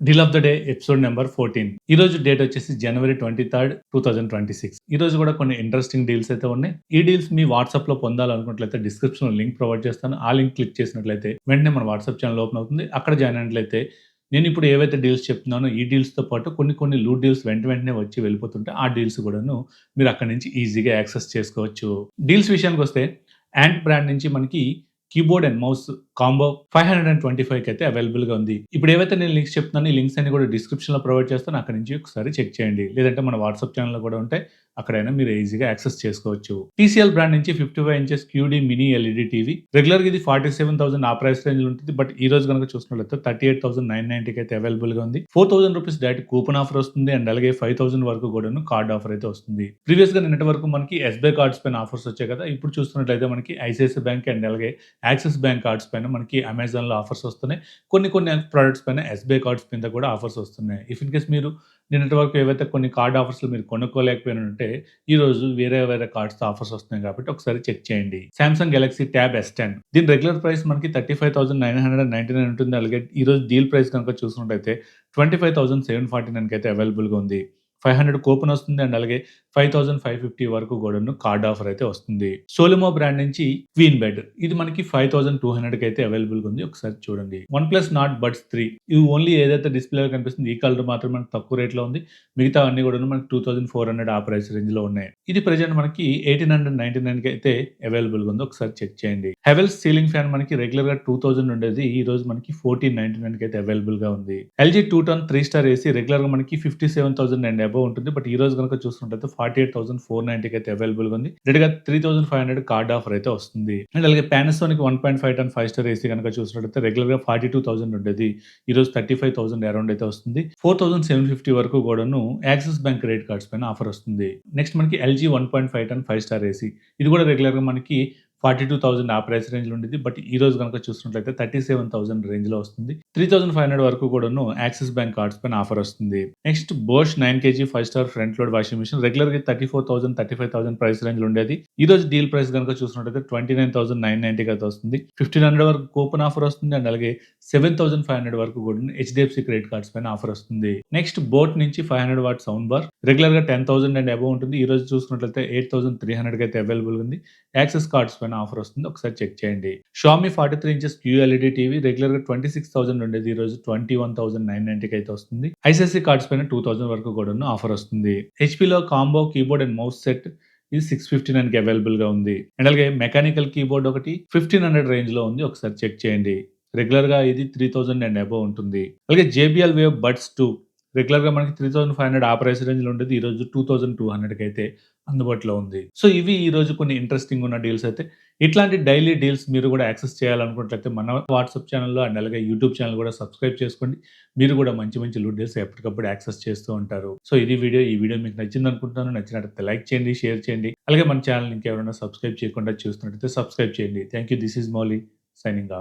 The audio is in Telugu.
Deal of the day episode number 14. ఈ రోజు డేట్ వచ్చేసి జనవరి 23, 2026. ఈ రోజు కూడా కొన్ని ఇంట్రెస్టింగ్ డీల్స్ అయితే ఉన్నాయి. ఈ డీల్స్ మీ వాట్సాప్ లో పొందాలనుకున్నట్లయితే డిస్క్రిప్షన్ లో లింక్ ప్రొవైడ్ చేస్తాను. ఆ లింక్ క్లిక్ చేసినట్లయితే వెంటనే మన వాట్సాప్ ఛానల్ ఓపెన్ అవుతుంది. అక్కడ జాయిన్ అయినట్లయితే నేను ఇప్పుడు ఏవైతే డీల్స్ చెప్తున్నానో ఈ డీల్స్ తో పాటు కొన్ని లూట్ డీల్స్ వెంటనే వచ్చి వెళ్ళిపోతుంటే ఆ డీల్స్ కూడాను మీరు అక్కడ నుంచి ఈజీగా యాక్సెస్ చేసుకోవచ్చు. డీల్స్ విషయానికి వస్తే యాంట్ బ్రాండ్ నుంచి మనకి కీబోర్డ్ అండ్ మౌస్ కాంబో 525 అయితే అవైలబుల్‌గా ఉంది. ఇప్పుడు ఏవైతే నేను లింక్స్ చెప్తున్నానో ఈ లింక్స్ అన్ని కూడా డిస్క్రిప్షన్‌లో ప్రొవైడ్ చేస్తాను. అక్కడి నుంచి ఒకసారి చెక్ చేయండి. లేదంటే మన వాట్సాప్ ఛానెల్‌లో కూడా ఉంటాయి. అక్కడైనా మీరు ఈజీగా యాక్సెస్ చేసుకోవచ్చు. టీసీఎల్ బ్రాండ్ నుంచి 55 inches QD mini LED TV. రెగ్యులర్‌గా ఇది 47,000 ఆ ప్రైస్ రేంజ్‌లో ఉంటుంది. బట్ ఈ రోజు గనుక చూసుకున్నట్లయితే 38,990కి అయితే అవైలబుల్‌గా ఉంది. ₹4,000 డైరెక్ట్ కూపన్ ఆఫర్ వస్తుంది. అండ్ అలాగే 5,000 వరకు కూడాను కార్డ్ ఆఫర్ అయితే వస్తుంది. ప్రీవియస్‌గా నిన్నటి వరకు మనకి ఎస్‌బీఐ కార్డ్స్ పైన ఆఫర్స్ వచ్చాయి కదా! ఇప్పుడు చూస్తున్నట్లయితే మనకి ఐసీఐసీఐ బ్యాంక్ అండ్ అలాగే యాక్సిస్ బ్యాంక్ కార్డ్స్ పైన మనకి అమెజాన్‌లో ఆఫర్స్ వస్తున్నాయి. కొన్ని ప్రొడక్ట్స్ పైన ఎస్‌బీఐ కార్డ్స్ మీద కూడా ఆఫర్స్ వస్తున్నాయి. ఇఫ్ ఇన్ కేస్ మీరు నిన్నటి వరకు ఏవైతే కొన్ని కార్డ్ ఆఫర్స్‌లో మీరు కొనుక్కోలేకపోయినుంటే ఈరోజు వేరే కార్డ్స్‌తో ఆఫర్స్ వస్తున్నాయి కాబట్టి ఒకసారి చెక్ చేయండి. సామ్‌సంగ్ గెలాక్సీ ట్యాబ్ S10 దీని రెగ్యులర్ ప్రైస్ మనకి 35,999 ఉంటుంది. అలాగే ఈరోజు డీల్ ప్రైస్ కనుక చూసుకున్నట్టయితే 25,749కి అయితే అవైలబుల్‌గా ఉంది. 500 కూపన్ వస్తుంది. అండ్ అలాగే 5,550 వరకు కూడాను కార్డ్ ఆఫర్ అయితే వస్తుంది. సోలిమో బ్రాండ్ నుంచి క్వీన్ బెడ్ ఇది మనకి 5,200కి అయితే అవైలబుల్‌గా ఉంది. ఒకసారి చూడండి. వన్‌ప్లస్ నార్డ్ బడ్స్ 3 ఇవి ఓన్లీ ఏదైతే డిస్‌ప్లేలో కనిపిస్తుందో ఈ కలర్ మాత్రమే మనకు తక్కువ రేట్‌లో ఉంది. మిగతా అన్నీ కూడాను మనకి 2,400 ఆ ప్రైస్ రేంజ్‌లో ఉన్నాయి. ఇది ప్రెజెంట్ మనకి 1,899కి అయితే అవైలబుల్‌గా ఉంది. ఒకసారి చెక్ చేయండి. హెవెల్స్ సీలింగ్ ఫ్యాన్ మనకి రెగ్యులర్‌గా 2,000 ఉండేది. ఈ రోజు మనకి 1,499కి అయితే అవైలబుల్‌గా ఉంది. ఎల్‌జీ 2 టన్ 3 స్టార్ ఏసీ రెగ్యులర్‌గా మనకి 57,000 అండ్ అబోవ్ ఉంటుంది. బట్ ఈ రోజు గనుక చూసుకున్నట్లయితే 48,490కి అయితే అవైలబుల్‌గా ఉంది. డైరెక్ట్‌గా 3,500 కార్డ్ ఆఫర్ అయితే వస్తుంది. అండ్ అలాగే పానాసోనిక్ 1.5 టన్ 5 స్టార్ ఏసీ గనుక చూసినట్లయితే రెగ్యులర్‌గా 42,000 ఉండేది. ఈ రోజు 35,000 అరౌండ్ అయితే వస్తుంది. 4,750 వరకు కూడాను యాక్సిస్ బ్యాంక్ క్రెడిట్ కార్డ్స్ పైన ఆఫర్ వస్తుంది. నెక్స్ట్ మనకి ఎల్‌జీ 1.5 టన్ 5 స్టార్ ఏసీ ఇది కూడా రెగ్యులర్‌గా మనకి 42,000 ఆ ప్రైస్ రేంజ్‌లో ఉండేది. బట్ ఈ రోజు గనుక చూసినట్లయితే 37,000 రేంజ్‌లో వస్తుంది. 3,500 వరకు కూడాను యాక్సిస్ బ్యాంక్ కార్డ్స్ పైన ఆఫర్ వస్తుంది. Next Bosch 9 KG 5 star front load washing machine రెగ్యులర్‌గా 34,000, 35,000 ప్రైస్ రేంజ్‌లో ఉండేది. ఈ రోజు డీల్ ప్రైస్ గనుక చూసినట్లయితే 29,990కి అయితే వస్తుంది. 1,500 వరకు కూపన్ ఆఫర్ వస్తుంది. అండ్ అలాగే 7,500 వరకు కూడా హెచ్‌డిఎఫ్‌సి క్రెడిట్ కార్డ్స్ పైన ఆఫర్ వస్తుంది. నెక్స్ట్ బోట్ నుంచి 500 వాట్ సౌండ్ బార్ రెగ్యులర్‌గా 10,000 అండ్ అబోవ్ ఉంటుంది. ఈ రోజు చూసుకున్నట్లయితే 8,300కి అయితే అవైలబుల్‌గా ఉంది. యాక్సెస్ కార్డ్స్ పైన ఆఫర్ వస్తుంది. ఒకసారి చెక్ చేయండి. షామీ 43 ఇంచెస్ క్యూఎల్ఈడీ టీవీ రెగ్యులర్‌గా 26,000 ఉండేది. ఈ రోజు 21,990కి అయితే వస్తుంది. ఐసీఐసీఐ కార్డ్స్ పైన 2,000 వరకు కూడాను ఆఫర్ వస్తుంది. హెచ్‌పీలో combo keyboard and mouse set ఇది 659కి అవైలబుల్‌గా ఉంది. అండ్ అలాగే మెకానికల్ కీబోర్డ్ ఒకటి 1,500 రేంజ్‌లో ఉంది. ఒకసారి చెక్ చేయండి. రెగ్యులర్‌గా ఇది 3,000 అండ్ అబోవ్ ఉంటుంది. అలాగే జేబీఎల్ వేవ్ బడ్స్ 2 రెగ్యులర్‌గా మనకి 3,500 ఆ ప్రైస్ రేంజ్‌లో ఉండేది. ఈ రోజు 2,200కి అయితే అందుబాటులో ఉంది. సో, ఇవి ఈ రోజు కొన్ని ఇంట్రెస్టింగ్ ఉన్న డీల్స్ అయితే. ఇట్లాంటి డైలీ డీల్స్ మీరు కూడా యాక్సెస్ చేయాలనుకున్నట్లయితే మన వాట్సాప్ ఛానెల్‌లో అండ్ అలాగే యూట్యూబ్ ఛానెల్ కూడా సబ్స్క్రైబ్ చేసుకోండి. మీరు కూడా మంచి లూట్ డీల్స్ ఎప్పటికప్పుడు యాక్సెస్ చేస్తూ ఉంటారు. సో, ఇది వీడియో. ఈ వీడియో మీకు నచ్చిందనుకుంటున్నాను. నచ్చినట్లయితే లైక్ చేయండి, షేర్ చేయండి. అలాగే మన ఛానెల్‌ని ఇంకెవరైనా సబ్స్క్రైబ్ చేయకుండా చూస్తున్నట్లయితే సబ్స్క్రైబ్ చేయండి. Thank you. This is Mouli signing off.